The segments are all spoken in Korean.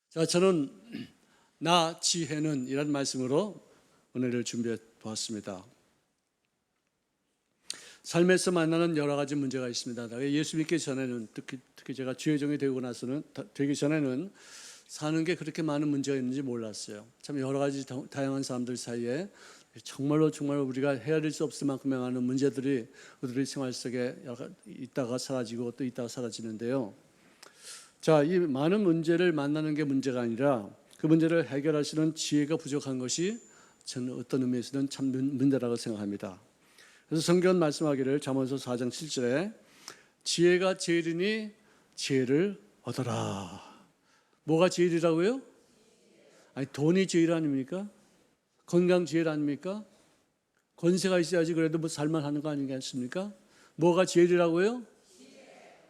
자, 저는 나 지혜는 이란 말씀으로 은혜를 준비해 보았습니다. 삶에서 만나는 여러 가지 문제가 있습니다. 예수 믿기 전에는 특히 제가 주의 종이 되기 전에는 사는 게 그렇게 많은 문제가 있는지 몰랐어요. 참 여러 가지 다양한 사람들 사이에 정말로 우리가 헤아릴 수 없을 만큼의 많은 문제들이 우리 생활 속에 있다가 사라지고 또 있다가 사라지는데요. 자, 이 많은 문제를 만나는 게 문제가 아니라 그 문제를 해결하시는 지혜가 부족한 것이 저는 어떤 의미에서는 참 문제라고 생각합니다. 그래서 성경 말씀하기를 잠언서 4장 7절에 지혜가 제일이니 지혜를 얻어라. 뭐가 제일이라고요? 아니, 돈이 제일 아닙니까? 건강 제일 아닙니까? 권세가 있어야지 그래도 뭐 살만하는 거 아니겠습니까? 뭐가 제일이라고요?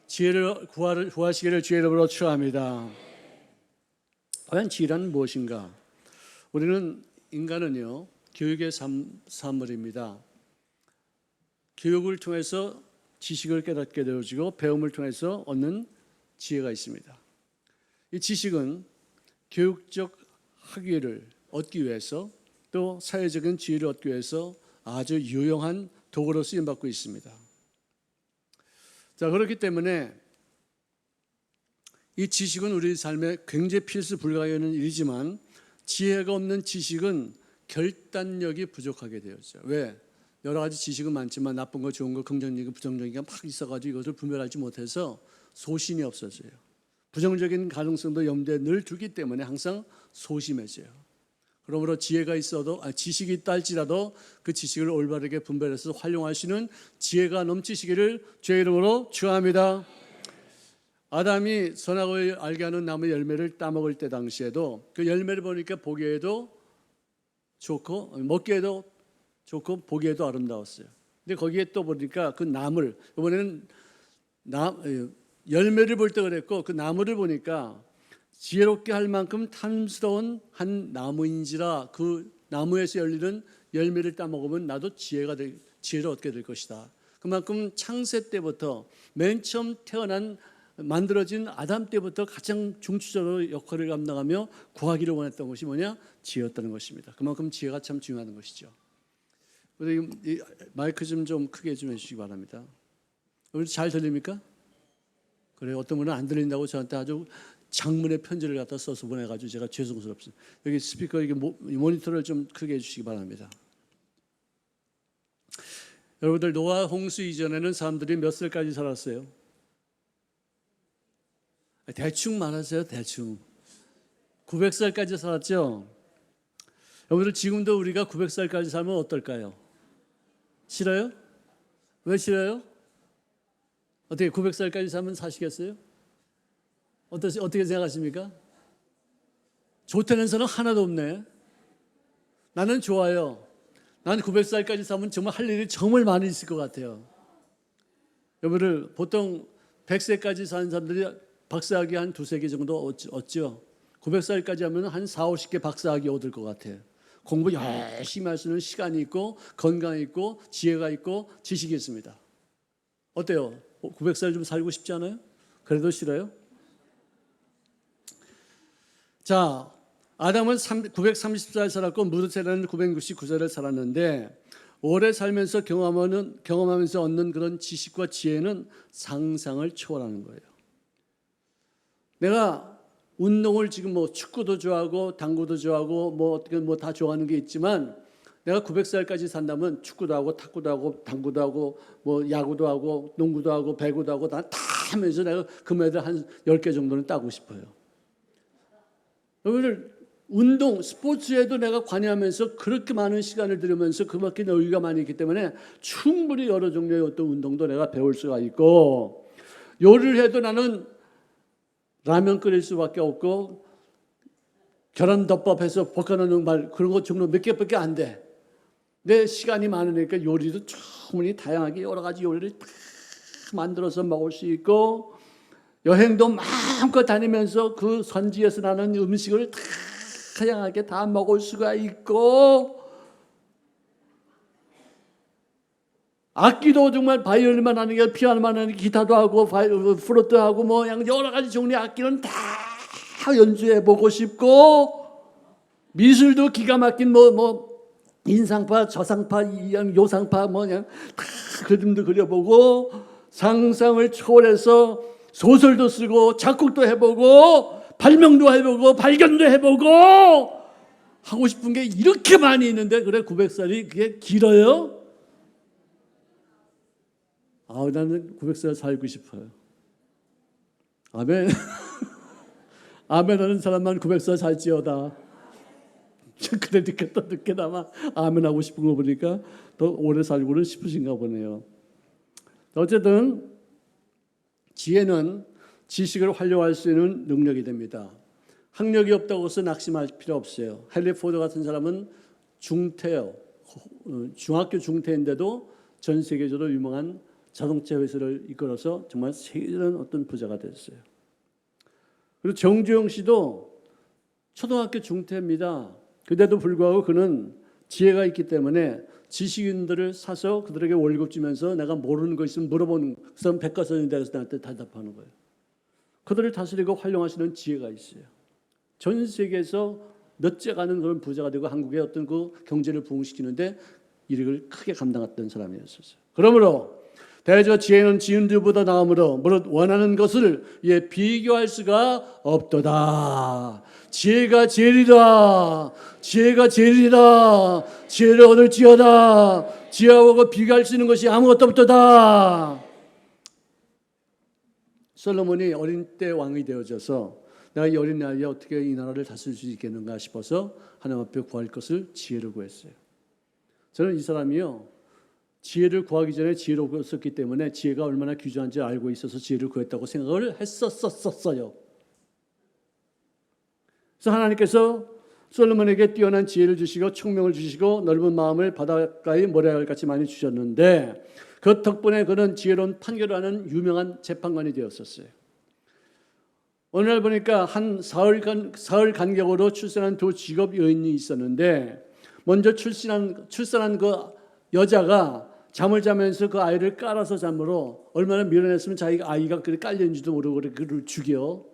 지혜를 구하시기를 주의 이름으로 축원합니다. 과연 지혜란 무엇인가? 우리는 인간은요, 교육의 산물입니다. 교육을 통해서 지식을 깨닫게 되어지고 배움을 통해서 얻는 지혜가 있습니다. 이 지식은 교육적 학위를 얻기 위해서 또 사회적인 지혜를 얻기 위해서 아주 유용한 도구로 쓰임받고 있습니다. 자, 그렇기 때문에 이 지식은 우리 삶에 굉장히 필수 불가하는 일이지만 지혜가 없는 지식은 결단력이 부족하게 되었죠. 왜? 여러 가지 지식은 많지만 나쁜 거, 좋은 거, 긍정적인 거, 부정적인 게 막 있어가지고 이것을 분별하지 못해서 소신이 없어져요. 부정적인 가능성도 염두에 늘 두기 때문에 항상 소심해져요. 그러므로 지혜가 있어도 지식이 있다 할지라도 그 지식을 올바르게 분별해서 활용하시는 지혜가 넘치시기를 주의 이름으로 축원합니다. 아담이 선하고 알게 하는 나무 열매를 따먹을 때 당시에도 그 열매를 보니까 보기에도 좋고 먹기에도 좋고 보기에도 아름다웠어요. 근데 거기에 또 보니까 그 나무를 이번에는 열매를 볼 때 그랬고 그 나무를 보니까 지혜롭게 할 만큼 탐스러운 한 나무인지라 그 나무에서 열리는 열매를 따먹으면 나도 지혜를 얻게 될 것이다. 그만큼 창세 때부터 맨 처음 만들어진 아담 때부터 가장 중추적으로 역할을 감당하며 구하기를 원했던 것이 뭐냐? 지혜였다는 것입니다. 그만큼 지혜가 참 중요한 것이죠. 우리 마이크 좀 크게 좀 해주시기 바랍니다. 우리 잘 들립니까? 그래, 어떤 분은 안 들린다고 저한테 아주 장문의 편지를 갖다 써서 보내가지고 제가 죄송스럽습니다. 여기 스피커 모니터를 좀 크게 해주시기 바랍니다. 여러분들 노아 홍수 이전에는 사람들이 몇 살까지 살았어요? 대충 말하세요. 대충 900살까지 살았죠. 여러분들 지금도 우리가 900살까지 살면 어떨까요? 싫어요? 왜 싫어요? 어떻게 900살까지 살면 사시겠어요? 어떻게 생각하십니까? 좋다는 사람 하나도 없네. 나는 좋아요. 난 900살까지 살면 정말 할 일이 정말 많이 있을 것 같아요. 여러분들 보통 100세까지 사는 사람들이 박사학위 한 2-3개 정도 얻죠. 900살까지 하면 한 4-50개 박사학위 얻을 것 같아요. 공부 열심히 할 수 있는 시간이 있고 건강이 있고 지혜가 있고 지식이 있습니다. 어때요? 900살 좀 살고 싶지 않아요? 그래도 싫어요? 자, 아담은 930살 살았고 무드셀라는 969살을 살았는데 오래 살면서 경험하면서 얻는 그런 지식과 지혜는 상상을 초월하는 거예요. 내가 운동을 지금 축구도 좋아하고 당구도 좋아하고 어떻게 다 좋아하는 게 있지만 내가 900살까지 산다면 축구도 하고 탁구도 하고 당구도 하고 야구도 하고 농구도 하고 배구도 하고 다 하면서 내가 금메달 한 10개 정도는 따고 싶어요. 여러분들 운동, 스포츠에도 내가 관여하면서 그렇게 많은 시간을 들이면서 그만큼 여유가 많이 있기 때문에 충분히 여러 종류의 어떤 운동도 내가 배울 수가 있고 요리를 해도 나는 라면 끓일 수밖에 없고 계란덮밥해서 볶아놓는 그런 거 정도 몇 개밖에 안 돼. 내 시간이 많으니까 요리도 충분히 다양하게 여러 가지 요리를 다 만들어서 먹을 수 있고 여행도 마음껏 다니면서 그 선지에서 나는 음식을 다양하게 다 먹을 수가 있고 악기도 정말 바이올린만 하는 게 피아노만 하는 게 기타도 하고 플루트 하고 여러 가지 종류의 악기는 다 연주해보고 싶고, 미술도 기가 막힌 인상파, 저상파, 요상파 그냥 다 그림도 그려보고, 상상을 초월해서 소설도 쓰고 작곡도 해보고 발명도 해보고 발견도 해보고 하고 싶은 게 이렇게 많이 있는데, 그래 900살이 그게 길어요? 나는 900살 살고 싶어요. 아멘. 아멘 하는 사람만 900살 살지어다. 그러니까 또 늦게나마 아멘 하고 싶은 거 보니까 더 오래 살고는 싶으신가 보네요. 어쨌든 지혜는 지식을 활용할 수 있는 능력이 됩니다. 학력이 없다고 해서 낙심할 필요 없어요. 헨리 포드 같은 사람은 중퇴요. 중학교 중퇴인데도 전 세계적으로 유명한 자동차 회사를 이끌어서 정말 세계적인 어떤 부자가 됐어요. 그리고 정주영 씨도 초등학교 중퇴입니다. 그때도 불구하고 그는 지혜가 있기 때문에 지식인들을 사서 그들에게 월급 주면서 내가 모르는 거 있으면 물어보는 그런 백과사전이 돼서 나한테 대답하는 거예요. 그들을 다스리고 활용하시는 지혜가 있어요. 전 세계에서 몇째 가는 그런 부자가 되고 한국의 어떤 그 경제를 부흥시키는데 이력을 크게 감당했던 사람이었어요. 그러므로 대저 지혜는 지은들보다 나으므로 무릇 원하는 것을 비교할 수가 없도다. 지혜가 제일이다. 지혜가 제일이다. 지혜를 얻을지어다. 지혜하고 비교할 수 있는 것이 아무것도 없도다. 솔로몬이 어린 때 왕이 되어져서 내가 이 어린 나이에 어떻게 이 나라를 다스릴 수 있겠는가 싶어서 하나님 앞에 구할 것을 지혜를 구했어요. 저는 이 사람이요, 지혜를 구하기 전에 지혜를 얻었기 때문에 지혜가 얼마나 귀중한지 알고 있어서 지혜를 구했다고 생각을 했었어요. 그래서 하나님께서 솔로몬에게 뛰어난 지혜를 주시고 총명을 주시고 넓은 마음을 바닷가의 모래알같이 많이 주셨는데, 그 덕분에 그는 지혜로운 판결을 하는 유명한 재판관이 되었었어요. 어느 날 보니까 한 사흘 간격으로 출산한 두 직업 여인이 있었는데, 먼저 출산한 그 여자가 잠을 자면서 그 아이를 깔아서 잠으로 얼마나 밀어냈으면 자기 아이가 그렇게 깔렸는지도 모르고 그를 죽여.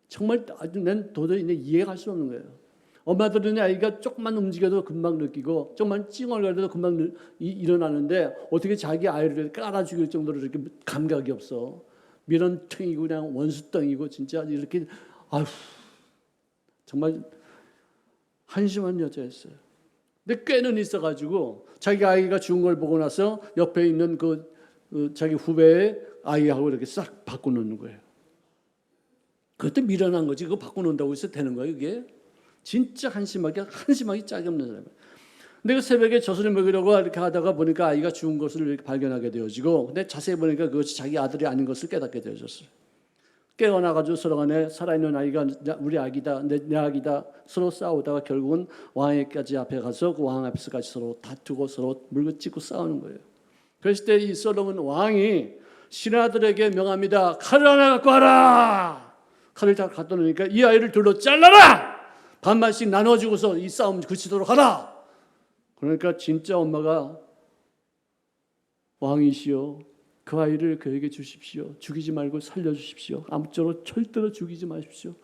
정말 난 도저히 이해할 수 없는 거예요. 엄마들은 아이가 조금만 움직여도 금방 느끼고 조금만 찡얼거려도 금방 일어나는데 어떻게 자기 아이를 깔아 죽일 정도로 이렇게 감각이 없어. 밀원통이고 그냥 원수덩이고 진짜 이렇게 정말 한심한 여자였어요. 근데 꽤는 있어가지고 자기 아이가 죽은 걸 보고 나서 옆에 있는 자기 후배의 아이하고 이렇게 싹 바꿔놓는 거예요. 그것도 미련한 거지. 그거 바꿔놓는다고 해서 되는 거예요, 이게? 진짜 한심하게 짝이 없는 사람이에요. 근데 그 새벽에 젖을 먹이려고 이렇게 하다가 보니까 아이가 죽은 것을 이렇게 발견하게 되어지고, 근데 자세히 보니까 그것이 자기 아들이 아닌 것을 깨닫게 되어졌어요. 깨어나가지고 서로 간에 살아있는 아이가 우리 아기다, 내 아기다 서로 싸우다가 결국은 왕에게까지 앞에 가서 그 왕 앞에서까지 서로 다투고 서로 물고 찢고 싸우는 거예요. 그랬을 때 이 솔로몬 왕이 신하들에게 명합니다. 칼을 하나 갖고 와라. 칼을 다 갖다 놓으니까 이 아이를 둘로 잘라라. 반반씩 나눠주고서 이 싸움 그치도록 하라. 그러니까 진짜 엄마가 왕이시여, 그 아이를 그에게 주십시오. 죽이지 말고 살려주십시오. 아무쪼록 절대로 죽이지 마십시오.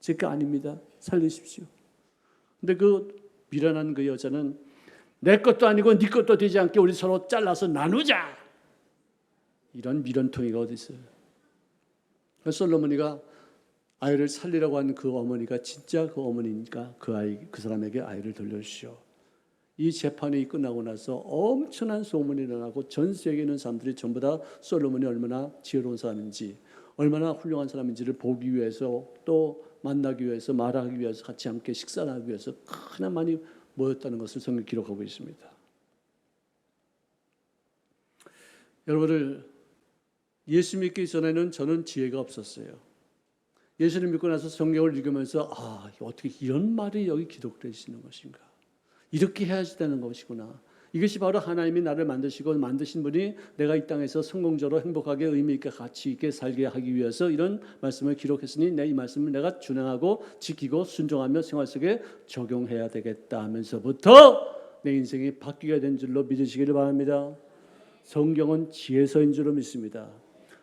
제 거 아닙니다. 살리십시오. 근데 그 미련한 그 여자는 내 것도 아니고 네 것도 되지 않게 우리 서로 잘라서 나누자. 이런 미련통이가 어디 있어요. 솔로몬이가 아이를 살리라고 하는 그 어머니가 진짜 그 어머니니까 그 사람에게 아이를 돌려주시오. 이 재판이 끝나고 나서 엄청난 소문이 일어나고 전 세계에 있는 사람들이 전부 다 솔로몬이 얼마나 지혜로운 사람인지, 얼마나 훌륭한 사람인지를 보기 위해서, 또 만나기 위해서, 말하기 위해서, 같이 함께 식사를 하기 위해서 꽤나 많이 모였다는 것을 성경이 기록하고 있습니다. 여러분들, 예수 믿기 전에는 저는 지혜가 없었어요. 예수를 믿고 나서 성경을 읽으면서 어떻게 이런 말이 여기 기록되어 있는 것인가, 이렇게 해야지 되는 것이구나. 이것이 바로 하나님이 나를 만드시고 만드신 분이 내가 이 땅에서 성공적으로 행복하게 의미 있게 가치 있게 살게 하기 위해서 이런 말씀을 기록했으니 이 말씀을 내가 준행하고 지키고 순종하며 생활 속에 적용해야 되겠다 하면서부터 내 인생이 바뀌게 된 줄로 믿으시기를 바랍니다. 성경은 지혜서인 줄로 믿습니다.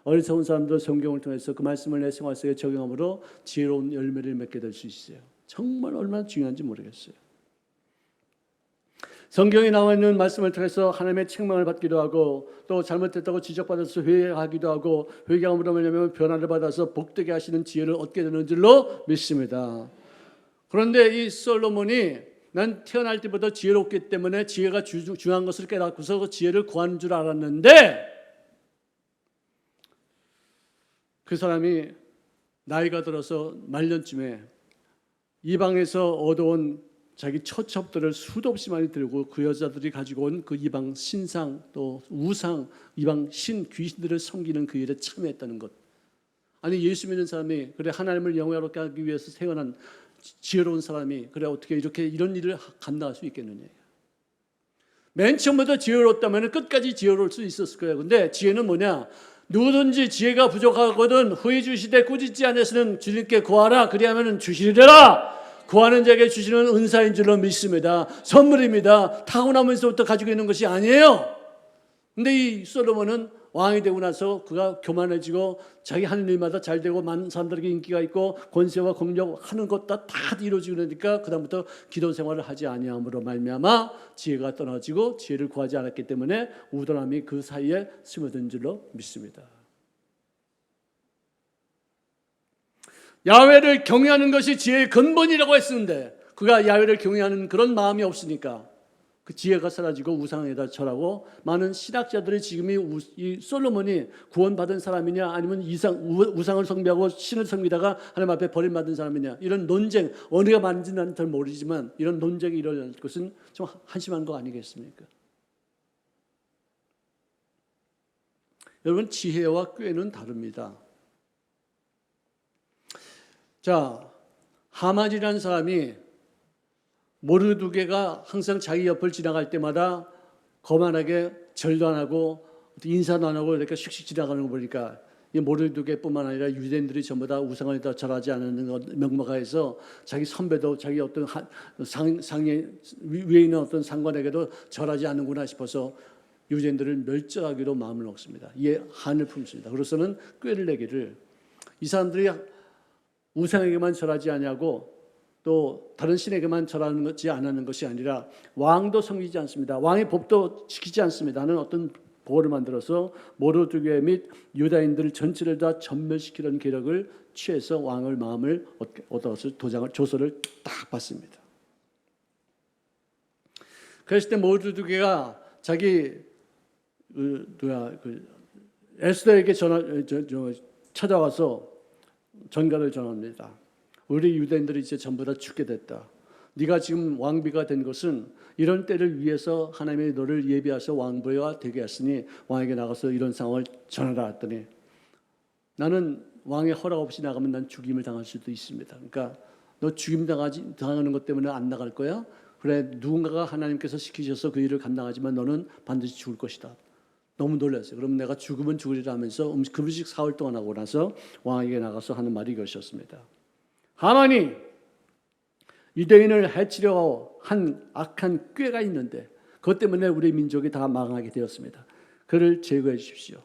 어리석은 사람도 성경을 통해서 그 말씀을 내 생활 속에 적용함으로 지혜로운 열매를 맺게 될 수 있어요. 정말 얼마나 중요한지 모르겠어요. 성경에 나와 있는 말씀을 통해서 하나님의 책망을 받기도 하고 또 잘못했다고 지적받아서 회개하기도 하고 회개함으로 말하면 변화를 받아서 복되게 하시는 지혜를 얻게 되는 줄로 믿습니다. 그런데 이 솔로몬이 난 태어날 때부터 지혜롭기 때문에 지혜가 중요한 것을 깨닫고서 그 지혜를 구하는 줄 알았는데 그 사람이 나이가 들어서 말년쯤에 이방에서 얻어온 자기 처첩들을 수도 없이 많이 들고 그 여자들이 가지고 온 그 이방 신상 또 우상 이방 신 귀신들을 섬기는 그 일에 참여했다는 것. 아니 예수 믿는 사람이 그래 하나님을 영화롭게 하기 위해서 태어난 지혜로운 사람이 그래 어떻게 이렇게 이런 일을 감당할 수 있겠느냐. 맨 처음부터 지혜롭다면 끝까지 지혜로울 수 있었을 거예요. 근데 지혜는 뭐냐? 누구든지 지혜가 부족하거든 후히 주시되 꾸짖지 않으시는 주님께 구하라 그리하면 주시리라. 구하는 자에게 주시는 은사인 줄로 믿습니다. 선물입니다. 타고나면서부터 가지고 있는 것이 아니에요. 근데 이 솔로몬은 왕이 되고 나서 그가 교만해지고 자기 하는 일마다 잘 되고 많은 사람들에게 인기가 있고 권세와 공력 하는 것 다 이루어지고 그러니까 그다음부터 기도 생활을 하지 아니함으로 말미암아 지혜가 떨어지고 지혜를 구하지 않았기 때문에 우둔함이 그 사이에 스며든 줄로 믿습니다. 야훼를 경외하는 것이 지혜의 근본이라고 했었는데 그가 야훼를 경외하는 그런 마음이 없으니까 그 지혜가 사라지고 우상에다 절하고 많은 신학자들이 지금 이 솔로몬이 구원받은 사람이냐 아니면 우상을 숭배하고 신을 섬기다가 하나님 앞에 버림받은 사람이냐 이런 논쟁 어느가 맞는지는 잘 모르지만 이런 논쟁이 일어날 것은 좀 한심한 거 아니겠습니까? 여러분 지혜와 꾀는 다릅니다. 자, 하만이라는 사람이 모르드게가 항상 자기 옆을 지나갈 때마다 거만하게 절도 안 하고 인사도 안 하고 이렇게 슉슉 지나가는 거 보니까 이 모르드게뿐만 아니라 유대인들이 전부 다 우상을 다 절하지 않는 것 명목하에서 자기 선배도 자기 어떤 상위 위에 있는 어떤 상관에게도 절하지 않는구나 싶어서 유대인들을 멸절하기로 마음을 먹습니다. 이에 한을 품습니다. 그래서는 꾀를 내기를 이 사람들이 우상에게만 절하지 아니하고 또 다른 신에게만 절하지 않는 것이 아니라 왕도 섬기지 않습니다. 왕의 법도 지키지 않습니다. 하는 어떤 보고를 만들어서 모르드게 및 유다인들 전체를 다 전멸시키려는 계략을 취해서 왕의 마음을 얻어서 조서를 딱 받습니다. 그랬을 때 모르드게가 자기 에스더에게 찾아와서 전가를 전합니다. 우리 유대인들이 이제 전부 다 죽게 됐다. 네가 지금 왕비가 된 것은 이런 때를 위해서 하나님이 너를 예비하셔 왕비가 되게 했으니 왕에게 나가서 이런 상황을 전하라 했더니 나는 왕의 허락 없이 나가면 난 죽임을 당할 수도 있습니다. 그러니까 너 죽임 당하는 것 때문에 안 나갈 거야? 그래 누군가가 하나님께서 시키셔서 그 일을 감당하지만 너는 반드시 죽을 것이다. 너무 놀랐어요. 그러면 내가 죽으면 죽으리라 하면서 금식 4월 동안 하고 나서 왕에게 나가서 하는 말이 이것이었습니다. 하만이 유대인을 해치려고 한 악한 꾀가 있는데 그것 때문에 우리 민족이 다 망하게 되었습니다. 그를 제거해 주십시오.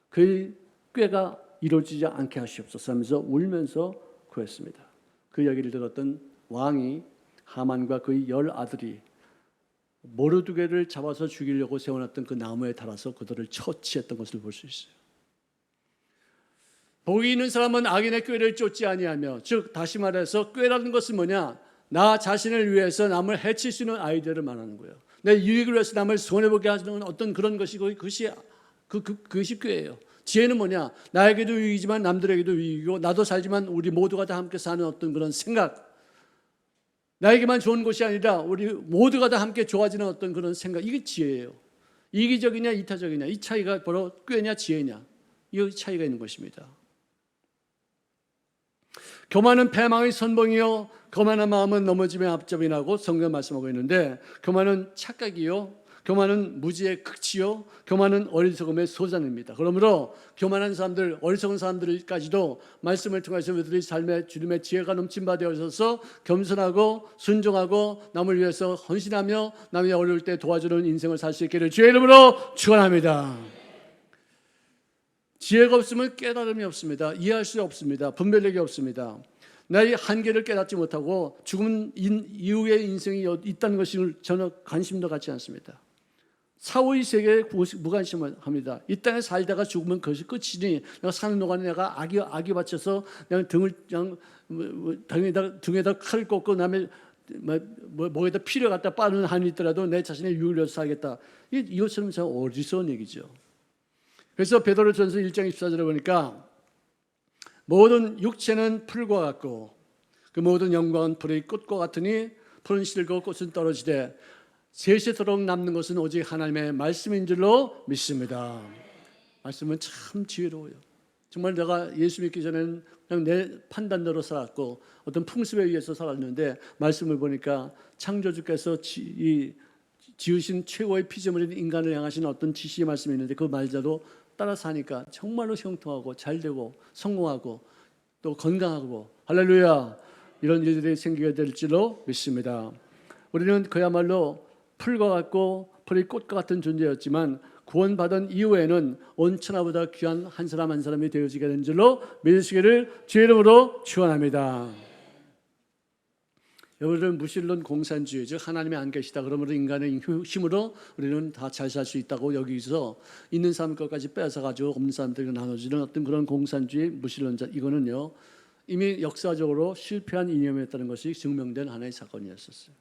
그 꾀가 이루어지지 않게 하시옵소서 하면서 울면서 구했습니다. 그 이야기를 들었던 왕이 하만과 그의 10아들이 모르드게를 잡아서 죽이려고 세워놨던 그 나무에 달아서 그들을 처치했던 것을 볼 수 있어요. 복이 있는 사람은 악인의 꾀를 쫓지 아니하며, 즉 다시 말해서 꾀라는 것은 뭐냐? 나 자신을 위해서 남을 해칠 수 있는 아이디어를 말하는 거예요. 내 유익을 위해서 남을 손해보게 하는 어떤 그런 것이고 그것이 꾀예요. 지혜는 뭐냐? 나에게도 유익이지만 남들에게도 유익이고 나도 살지만 우리 모두가 다 함께 사는 어떤 그런 생각. 나에게만 좋은 것이 아니라 우리 모두가 다 함께 좋아지는 어떤 그런 생각. 이게 지혜예요. 이기적이냐 이타적이냐 이 차이가 바로 꾀냐 지혜냐 이 차이가 있는 것입니다. 교만은 패망의 선봉이요 거만한 마음은 넘어짐의 앞잡이라고 성경 말씀하고 있는데 교만은 착각이요 교만은 무지의 극치요 교만은 어리석음의 소산입니다. 그러므로 교만한 사람들 어리석은 사람들까지도 말씀을 통해서 우리들이 삶에 주님의 지혜가 넘친 바 되어서 겸손하고 순종하고 남을 위해서 헌신하며 남이 어려울 때 도와주는 인생을 살 수 있기를 주의 이름으로 축원합니다. 지혜가 없으면 깨달음이 없습니다. 이해할 수 없습니다. 분별력이 없습니다. 나의 한계를 깨닫지 못하고 죽음 이후의 인생이 있다는 것을 전혀 관심도 갖지 않습니다. 사후의 세계에 무관심합니다. 이 땅에 살다가 죽으면 그것이 끝이니 내가 사는 동안에 내가 악이 받쳐서 그냥 등에다 칼을 꽂고 그다음에 목에다 피를 갖다 빠는 한이 있더라도 내 자신의 유익을 위해서 살겠다. 이것처럼 참 어리석은 얘기죠. 그래서 베드로전서 1장 24절에 보니까 모든 육체는 풀과 같고 그 모든 영광은 불의 꽃과 같으니 풀은 실고 꽃은 떨어지되 세세토록 남는 것은 오직 하나님의 말씀인 줄로 믿습니다. 말씀은 참 지혜로워요. 정말 내가 예수 믿기 전에는 그냥 내 판단대로 살았고 어떤 풍습에 의해서 살았는데 말씀을 보니까 창조주께서 지으신 최고의 피조물인 인간을 향하신 어떤 지시의 말씀이 있는데 그 말대로 따라 사니까 정말로 형통하고 잘되고 성공하고 또 건강하고 할렐루야 이런 일들이 생기게 될 줄로 믿습니다. 우리는 그야말로 풀과 같고 풀의 꽃과 같은 존재였지만 구원받은 이후에는 온 천하보다 귀한 한 사람 한 사람이 되어지게 된 줄로 믿으시기를 주의 이름으로 축원합니다. 여러분은 무신론 공산주의, 즉 하나님이 안 계시다 그러므로 인간의 힘으로 우리는 다 잘 살 수 있다고 여기서 있는 사람 것까지 뺏어가지고 없는 사람들에게 나눠주는 어떤 그런 공산주의 무신론자, 이거는요 이미 역사적으로 실패한 이념이었다는 것이 증명된 하나의 사건이었었어요.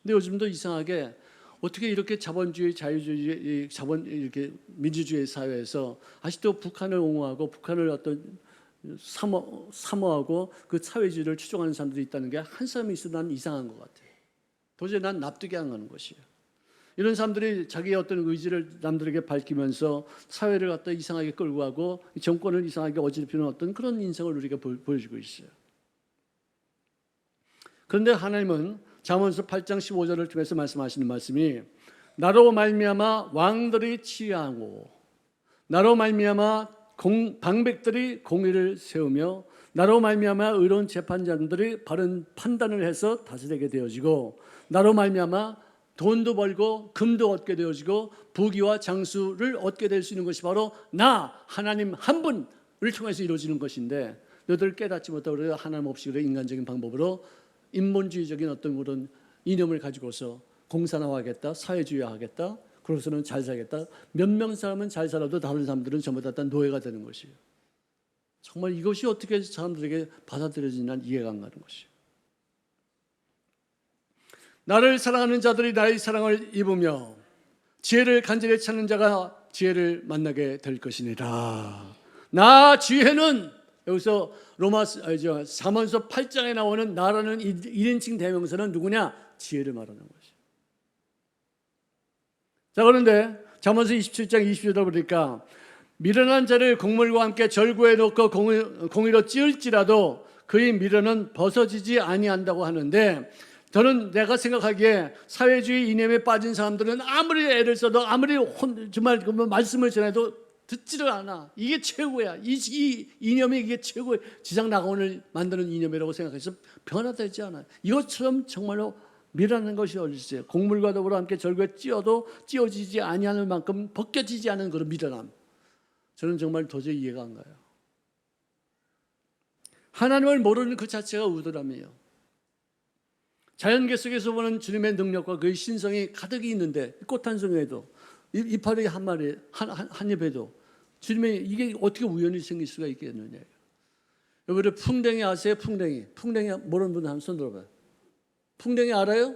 근데 요즘도 이상하게 어떻게 이렇게 자본주의, 자유주의, 이렇게 민주주의 사회에서 아직도 북한을 옹호하고 북한을 어떤 사모하고 그 사회주의를 추종하는 사람들이 있다는 게 한 사람이 있어도 난 이상한 것 같아요. 도저히 난 납득이 안 가는 것이에요. 이런 사람들이 자기의 어떤 의지를 남들에게 밝히면서 사회를 갖다 이상하게 끌고 가고 정권을 이상하게 어지럽히는 어떤 그런 인생을 우리가 보여주고 있어요. 그런데 하나님은 잠언서 8장 15절을 통해서 말씀하시는 말씀이 나로 말미암아 왕들이 치하고 나로 말미암아 방백들이 공의를 세우며 나로 말미암아 의로운 재판장들이 바른 판단을 해서 다스리게 되어지고 나로 말미암아 돈도 벌고 금도 얻게 되어지고 부귀와 장수를 얻게 될 수 있는 것이 바로 나 하나님 한 분을 통해서 이루어지는 것인데 너희들 깨닫지 못하고 우리가 하나님 없이 그래 인간적인 방법으로 인본주의적인 어떤 그런 이념을 가지고서 공산화하겠다, 사회주의화하겠다, 그러고서는 잘 살겠다. 몇 명 사람은 잘 살아도 다른 사람들은 전부 다 노예가 되는 것이에요. 정말 이것이 어떻게 사람들에게 받아들여지는 이해가 안 가는 것이에요. 나를 사랑하는 자들이 나의 사랑을 입으며 지혜를 간절히 찾는 자가 지혜를 만나게 될 것이니라. 나 지혜는 여기서 잠언서 8장에 나오는 나라는 1인칭 대명사는 누구냐? 지혜를 말하는 것이에요. 자, 그런데 잠언서 27장 20절을 보니까 미련한 자를 곡물과 함께 절구해 놓고 공의로 찌을지라도 그의 미련은 벗어지지 아니한다고 하는데 저는 내가 생각하기에 사회주의 이념에 빠진 사람들은 아무리 애를 써도 아무리 정말 말씀을 전해도 듣지를 않아. 이게 최고야. 이 이념이 이게 최고의 지상 낙원을 만드는 이념이라고 생각해서 변화되지 않아요. 이것처럼 정말로 미라는 것이 어디 있어요. 곡물과 더불어 함께 절구에 찧어도 찧어지지 아니하는 만큼 벗겨지지 않은 그런 미련함. 저는 정말 도저히 이해가 안 가요. 하나님을 모르는 그 자체가 우둔함이에요. 자연계 속에서 보는 주님의 능력과 그의 신성이 가득히 있는데 꽃 한 송이에도 이파리 한 마리 한 잎에도 주님의 이게 어떻게 우연히 생길 수가 있겠느냐. 여러분 풍뎅이 아세요? 풍뎅이 모르는 분 한번 손 들어봐요. 풍뎅이 알아요?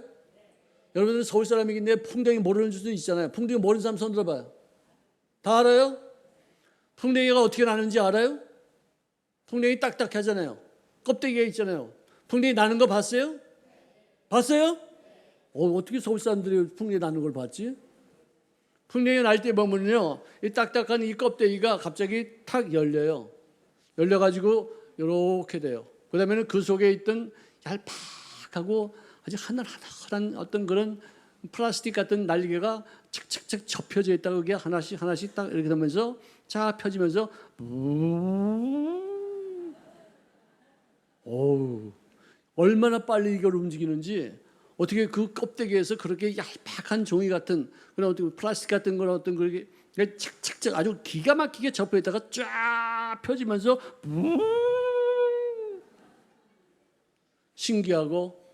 여러분들 서울 사람이긴데 풍뎅이 모르는 줄도 있잖아요. 풍뎅이 모르는 사람 손 들어봐요. 다 알아요? 풍뎅이가 어떻게 나는지 알아요? 풍뎅이 딱딱하잖아요. 껍데기가 있잖아요. 풍뎅이 나는 거 봤어요? 봤어요? 어떻게 서울 사람들이 풍뎅이 나는 걸 봤지? 풍뎅이 날 때 보면요, 이 딱딱한 이 껍데기가 갑자기 탁 열려요. 열려가지고 이렇게 돼요. 그 다음에는 그 속에 있던 얄팍하고 아주 하늘하늘한 어떤 그런 플라스틱 같은 날개가 착착착 접혀져 있다가 그게 하나씩 딱 이렇게 되면서 쫙 펴지면서 얼마나 빨리 이걸 움직이는지 어떻게 그 껍데기에서 그렇게 얄팍한 종이 같은 그런 어떤 플라스틱 같은 그런 어떤 그게 착착착 아주 기가 막히게 접혀 있다가 쫙 펴지면서 신기하고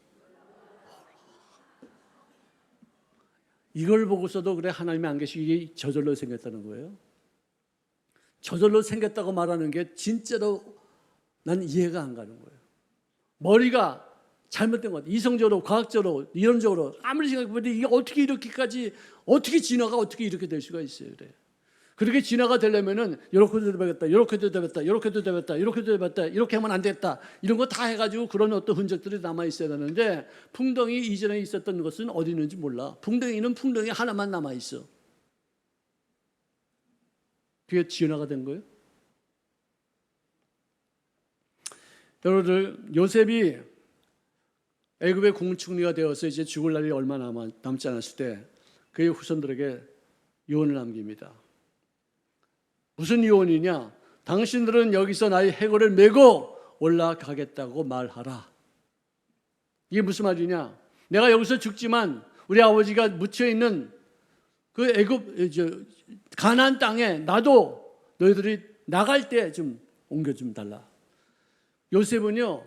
이걸 보고서도 그래 하나님이 안 계시기 저절로 생겼다는 거예요. 저절로 생겼다고 말하는 게 진짜로 난 이해가 안 가는 거예요. 머리가 잘못된 것 같아요. 이성적으로, 과학적으로, 이론적으로 아무리 생각해봐도 이게 어떻게 이렇게까지 어떻게 진화가 어떻게 이렇게 될 수가 있어요. 그래. 그렇게 진화가 되려면은 이렇게도 되겠다, 이렇게도 되겠다, 이렇게도 되겠다, 이렇게도 되겠다, 이렇게 하면 안 되겠다 이런 거 다 해가지고 그런 어떤 흔적들이 남아 있어야 되는데 풍덩이 이전에 있었던 것은 어디 있는지 몰라. 풍덩이는 풍덩이 하나만 남아 있어. 그게 진화가 된 거예요. 여러분들 요셉이 애굽의 국무총리가 되어서 이제 죽을 날이 얼마 남지 않았을 때 그의 후손들에게 유언을 남깁니다. 무슨 유언이냐? 당신들은 여기서 나의 해골을 메고 올라가겠다고 말하라. 이게 무슨 말이냐? 내가 여기서 죽지만 우리 아버지가 묻혀 있는 그 애굽 가나안 땅에 나도 너희들이 나갈 때 좀 옮겨 좀 달라. 요셉은요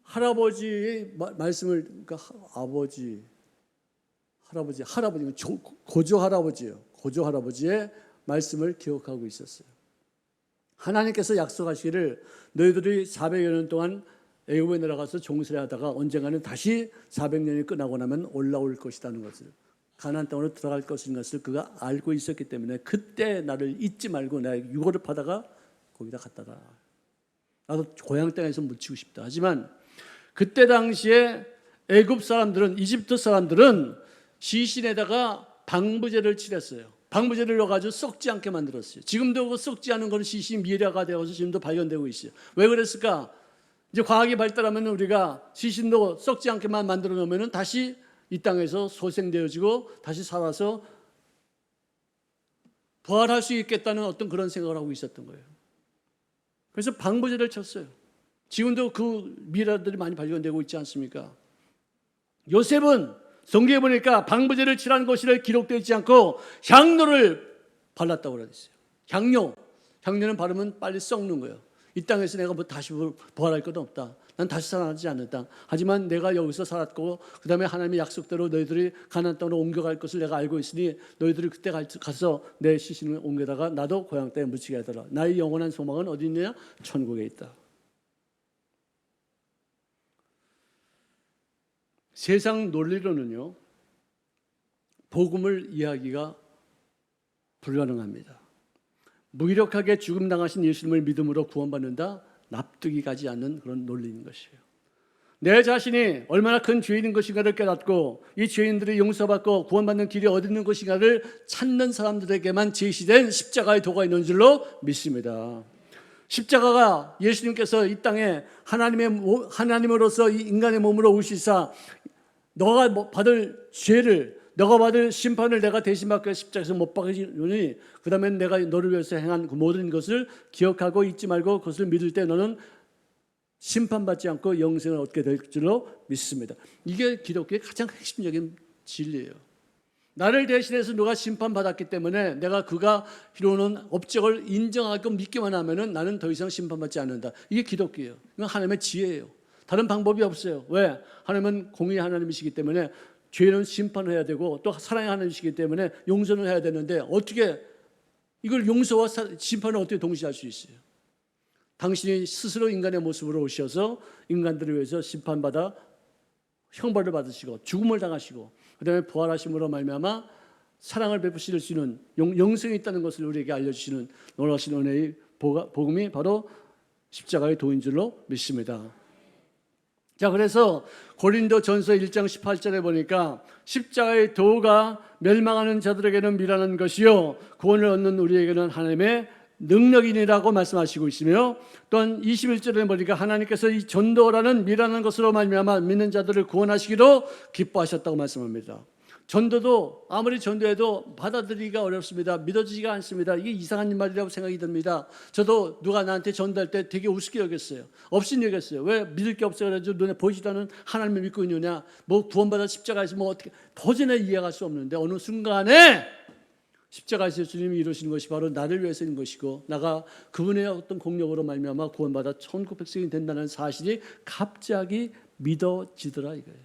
할아버지의 말씀을 그러니까 할아버지 고조 할아버지예요. 고조 할아버지의 말씀을 기억하고 있었어요. 하나님께서 약속하시기를 너희들이 400여 년 동안 애굽에 내려가서 종살이하다가 언젠가는 다시 400년이 끝나고 나면 올라올 것이라는 것을 가나안 땅으로 들어갈 것인 것을 그가 알고 있었기 때문에 그때 나를 잊지 말고 내가 유고를 파다가 거기다 갖다라. 나도 고향 땅에서 묻히고 싶다. 하지만 그때 당시에 애굽 사람들은 이집트 사람들은 시신에다가 방부제를 칠했어요. 방부제를 넣어가지고 썩지 않게 만들었어요. 지금도 그 썩지 않은 건 시신 미래가 되어서 지금도 발견되고 있어요. 왜 그랬을까? 이제 과학이 발달하면 우리가 시신도 썩지 않게만 만들어 놓으면 다시 이 땅에서 소생되어지고 다시 살아서 부활할 수 있겠다는 어떤 그런 생각을 하고 있었던 거예요. 그래서 방부제를 쳤어요. 지금도 그 미라들이 많이 발견되고 있지 않습니까? 요셉은 성경에 보니까 방부제를 칠한 것이 기록되어 있지 않고 향료를 발랐다고 그랬어요. 향료는 바르면 빨리 썩는 거예요. 이 땅에서 내가 뭐 다시 부활할 것도 없다. 난 다시 살아나지 않는다. 하지만 내가 여기서 살았고 그 다음에 하나님의 약속대로 너희들이 가나안 땅으로 옮겨갈 것을 내가 알고 있으니 너희들이 그때 가서 내 시신을 옮겨다가 나도 고향 땅에 묻히게 하더라. 나의 영원한 소망은 어디 있느냐? 천국에 있다. 세상 논리로는요 복음을 이해하기가 불가능합니다. 무기력하게 죽음당하신 예수님을 믿음으로 구원받는다? 납득이 가지 않는 그런 논리인 것이에요. 내 자신이 얼마나 큰 죄인인 것인가를 깨닫고 이 죄인들이 용서받고 구원받는 길이 어디 있는 것인가를 찾는 사람들에게만 제시된 십자가의 도가 있는 줄로 믿습니다. 십자가가 예수님께서 이 땅에 하나님으로서 이 인간의 몸으로 오시사 너가 받을 죄를 너가 받을 심판을 내가 대신 받고 십자가에서 못 박으시니 그 다음에 내가 너를 위해서 행한 그 모든 것을 기억하고 잊지 말고 그것을 믿을 때 너는 심판받지 않고 영생을 얻게 될 줄로 믿습니다. 이게 기독교의 가장 핵심적인 진리예요. 나를 대신해서 누가 심판받았기 때문에 내가 그가 이루는 업적을 인정하고 믿기만 하면은 나는 더 이상 심판받지 않는다. 이게 기독교예요. 이건 하나님의 지혜예요. 다른 방법이 없어요. 왜? 하나님은 공의의 하나님이시기 때문에 죄는 심판해야 되고 또 사랑의 하나님이시기 때문에 용서는 해야 되는데 어떻게 이걸 용서와 심판을 어떻게 동시에 할 수 있어요? 당신이 스스로 인간의 모습으로 오셔서 인간들을 위해서 심판받아 형벌을 받으시고 죽음을 당하시고 그 다음에 부활하심으로 말미암아 사랑을 베푸실 수 있는 영생이 있다는 것을 우리에게 알려주시는 놀라우신 은혜의 복음이 바로 십자가의 도인 줄로 믿습니다. 자, 그래서 고린도전서 1장 18절에 보니까 십자가의 도가 멸망하는 자들에게는 미련한 것이요 구원을 얻는 우리에게는 하나님의 능력이니라고 말씀하시고 있으며 또한 21절에 보니까 하나님께서 이 전도라는 미련한 것으로 말미암아 믿는 자들을 구원하시기로 기뻐하셨다고 말씀합니다. 전도도 아무리 전도해도 받아들이기가 어렵습니다. 믿어지지가 않습니다. 이게 이상한 말이라고 생각이 듭니다. 저도 누가 나한테 전도할 때 되게 우습게 여겼어요. 없인 여겼어요. 왜? 믿을 게 없어 가지고 눈에 보이지도 않은 하나님을 믿고 있느냐, 뭐 구원받아 십자가에서 뭐 어떻게, 도저히 이해할 수 없는데 어느 순간에 십자가에서 주님이 이루시는 것이 바로 나를 위해서인 것이고, 나가 그분의 어떤 공력으로 말미암아 구원받아 천국 백성이 된다는 사실이 갑자기 믿어지더라 이거예요.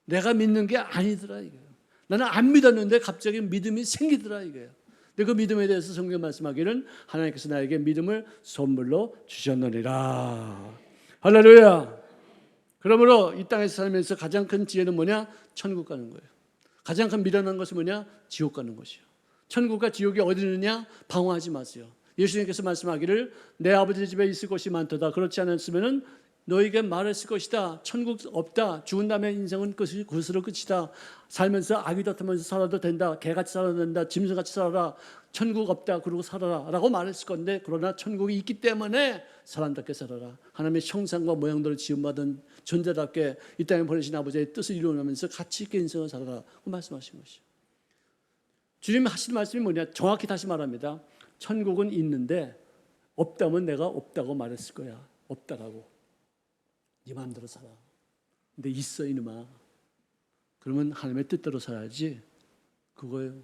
내가 믿는 게 아니더라 이거예요. 나는 안 믿었는데 갑자기 믿음이 생기더라 이거예요. 근데 그 믿음에 대해서 성경 말씀하기는 하나님께서 나에게 믿음을 선물로 주셨느니라. 할렐루야. 그러므로 이 땅에서 살면서 가장 큰 지혜는 뭐냐? 천국 가는 거예요. 가장 큰 미련한 것은 뭐냐? 지옥 가는 것이요. 천국과 지옥이 어디 있느냐? 방황하지 마세요. 예수님께서 말씀하기를 내 아버지 집에 있을 곳이 많도다. 그렇지 않았으면은 너에게 말했을 것이다. 천국 없다. 죽은 다음에 인생은 그것으로 끝이다. 살면서 아기 다투면서 살아도 된다. 개같이 살아도 된다. 짐승같이 살아라. 천국 없다. 그러고 살아라 라고 말했을 건데, 그러나 천국이 있기 때문에 사람답게 살아라. 하나님의 형상과 모양대로 지음받은 존재답게 이 땅에 보내신 아버지의 뜻을 이루면서 가치 있게 인생을 살아라 고 말씀하신 것이죠. 주님이 하신 말씀이 뭐냐? 정확히 다시 말합니다. 천국은 있는데 없다면 내가 없다고 말했을 거야. 없다라고. 네 마음대로 살아. 근데 있어 이놈아. 그러면 하나님의 뜻대로 살아야지. 그거예요.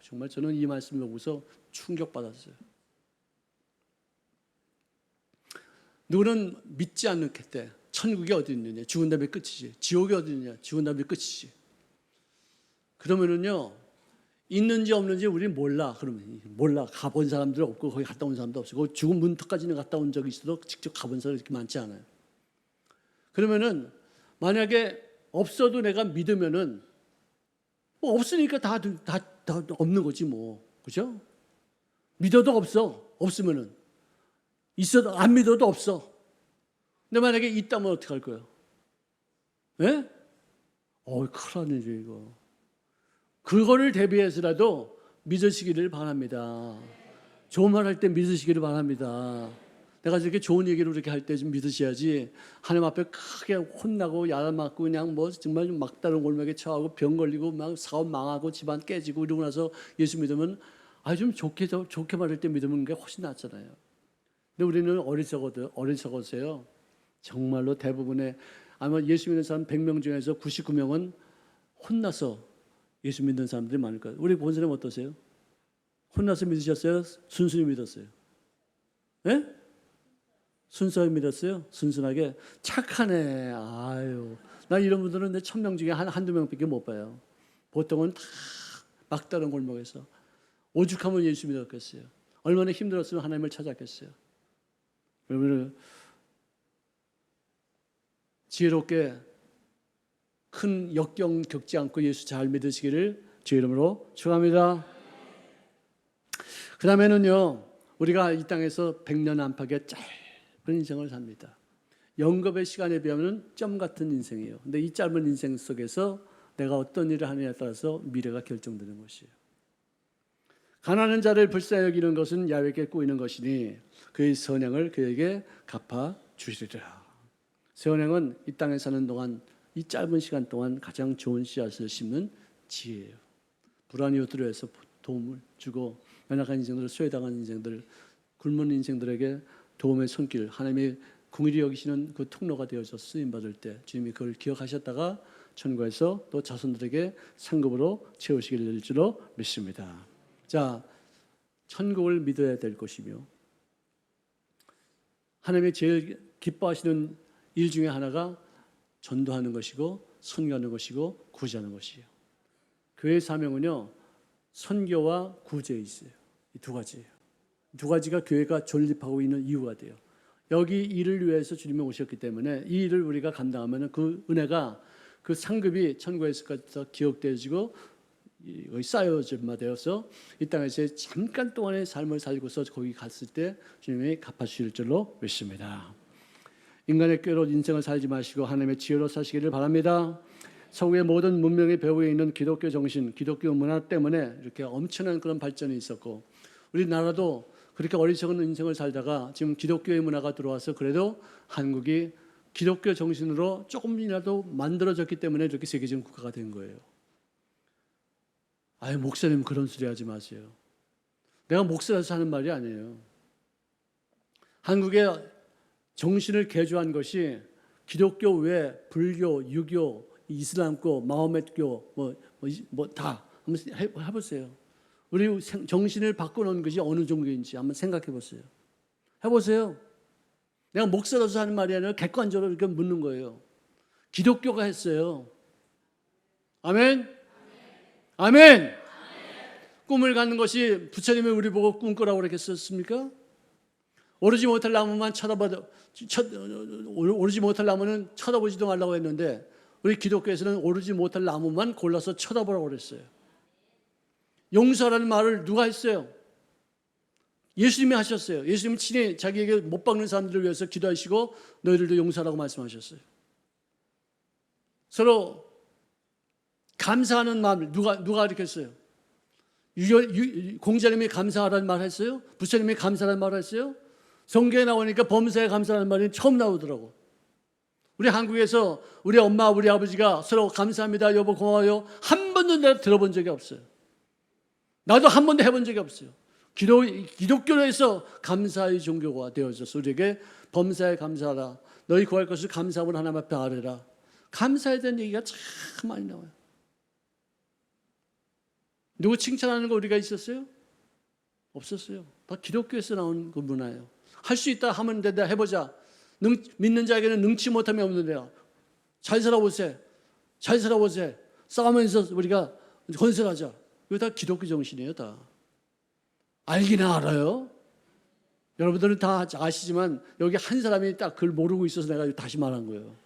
정말 저는 이 말씀을 보고서 충격받았어요. 누구는 믿지 않겠대. 천국이 어디 있느냐? 죽은 다음에 끝이지. 지옥이 어디 있느냐? 죽은 다음에 끝이지. 그러면은요, 있는지 없는지 우리는 몰라. 그러면 몰라. 가본 사람들 없고 거기 갔다 온 사람도 없고, 죽은 문턱까지는 갔다 온 적이 있어도 직접 가본 사람이 이렇게 많지 않아요. 그러면은 만약에 없어도 내가 믿으면은 뭐 없으니까 다 없는 거지 뭐, 그죠? 믿어도 없으면은 있어도 안 믿어도 없어. 근데 만약에 있다면 어떻게 할 거예요? 예? 큰일 나네 이거. 그거를 대비해서라도 믿으시기를 바랍니다. 좋은 말 할 때 믿으시기를 바랍니다. 내가 저렇게 좋은 얘기를 그렇게 할 때 좀 믿으셔야지, 하나님 앞에 크게 혼나고 야단맞고 그냥 뭐 정말 막다른 골목에 처하고 병 걸리고 막 사업 망하고 집안 깨지고 이러고 나서 예수 믿으면 좀 좋게 말할 때 믿으면 게 훨씬 낫잖아요. 근데 우리는 어리석어서요. 정말로 대부분의 아마 예수 믿는 사람 100명 중에서 99명은 혼나서 예수 믿는 사람들이 많을 거예요. 우리 본 사람 어떠세요? 혼나서 믿으셨어요? 순순히 믿었어요? 예? 순수하게 믿었어요? 순순하게? 착하네. 나 이런 분들은 내 1000명 중에 한두 명밖에 못 봐요. 보통은 다 막다른 골목에서 오죽하면 예수 믿었겠어요. 얼마나 힘들었으면 하나님을 찾았겠어요. 여러분, 지혜롭게 큰 역경 겪지 않고 예수 잘 믿으시기를 주의 이름으로 축원합니다. 그 다음에는요, 우리가 이 땅에서 100년 안팎의 짧은 인생을 삽니다. 영겁의 시간에 비하면 점 같은 인생이에요. 근데 이 짧은 인생 속에서 내가 어떤 일을 하느냐에 따라서 미래가 결정되는 것이에요. 가난한 자를 불쌍히 여기는 것은 야훼께 꼬이는 것이니 그의 선행을 그에게 갚아 주시리라. 선행은 이 땅에 사는 동안, 이 짧은 시간 동안 가장 좋은 씨앗을 심는 지혜예요. 불안이 우두려해서 도움을 주고 연약한 인생들, 소외당한 인생들, 굶은 인생들에게 도움의 손길, 하나님의 긍휼히 여기시는 그 통로가 되어서 쓰임받을 때 주님이 그걸 기억하셨다가 천국에서 또 자손들에게 상급으로 채우시게 될 줄로 믿습니다. 자, 천국을 믿어야 될 것이며 하나님이 제일 기뻐하시는 일 중에 하나가 전도하는 것이고 선교하는 것이고 구제하는 것이에요. 교회의 사명은요, 선교와 구제에 있어요. 이 두 가지예요. 두 가지가 교회가 존립하고 있는 이유가 돼요. 여기 일을 위해서 주님이 오셨기 때문에 이 일을 우리가 감당하면 그 은혜가, 그 상급이 천국에서 기억되어지고 쌓여져서 이 땅에서 잠깐 동안의 삶을 살고서 거기 갔을 때 주님이 갚아주실 줄로 믿습니다. 인간의 꾀로 인생을 살지 마시고 하나님의 지혜로 사시기를 바랍니다. 서구의 모든 문명의 배후에 있는 기독교 정신, 기독교 문화 때문에 이렇게 엄청난 그런 발전이 있었고, 우리나라도 그렇게 어리석은 인생을 살다가 지금 기독교의 문화가 들어와서 그래도 한국이 기독교 정신으로 조금이라도 만들어졌기 때문에 이렇게 세계적인 국가가 된 거예요. 아유, 목사님 그런 소리 하지 마세요. 내가 목사라서 하는 말이 아니에요. 한국의 정신을 개조한 것이 기독교 외 불교, 유교, 이슬람교, 마호메트교 다 한번 해보세요. 우리 정신을 바꿔놓은 것이 어느 종교인지 한번 생각해 보세요. 해보세요. 내가 목사라서 하는 말이 아니라 객관적으로 이렇게 묻는 거예요. 기독교가 했어요. 아멘? 아멘! 꿈을 갖는 것이 부처님이 우리 보고 꿈꾸라고 그랬겠습니까? 오르지 못할 나무만 오르지 못할 나무는 쳐다보지도 말라고 했는데 우리 기독교에서는 오르지 못할 나무만 골라서 쳐다보라고 그랬어요. 용서라는 말을 누가 했어요? 예수님이 하셨어요. 예수님이 친히 자기에게 못 박는 사람들을 위해서 기도하시고 너희들도 용서하라고 말씀하셨어요. 서로 감사하는 마음을 누가 가르쳤어요? 공자님이 감사하라는 말 했어요? 부처님이 감사하라는 말 했어요? 성경에 나오니까 범사에 감사하는 말이 처음 나오더라고. 우리 한국에서 우리 엄마, 우리 아버지가 서로 감사합니다, 여보 고마워요 한 번도 내가 들어본 적이 없어요. 나도 한 번도 해본 적이 없어요. 기독교에서 감사의 종교가 되어져서 우리에게 범사에 감사하라. 너희 구할 것을 감사함을 하나님 앞에 아뢰라. 감사에 대한 얘기가 참 많이 나와요. 누구 칭찬하는 거 우리가 있었어요? 없었어요. 다 기독교에서 나온 그 문화예요. 할 수 있다 하면 된다, 해보자. 믿는 자에게는 능치 못함이 없는데요. 잘 살아보세. 잘 살아보세. 싸우면서 우리가 건설하자. 이거 다 기독교 정신이에요, 다. 알기는 알아요. 여러분들은 다 아시지만 여기 한 사람이 딱 그걸 모르고 있어서 내가 다시 말한 거예요.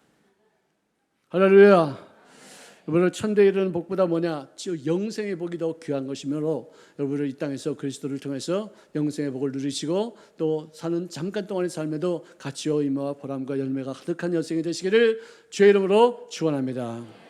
할렐루야. 여러분들 천대에 이르는 복보다 뭐냐? 영생의 복이 더 귀한 것이므로 여러분들 이 땅에서 그리스도를 통해서 영생의 복을 누리시고 또 사는 잠깐 동안의 삶에도 가치와 의미와 보람과 열매가 가득한 여생이 되시기를 주의 이름으로 축원합니다.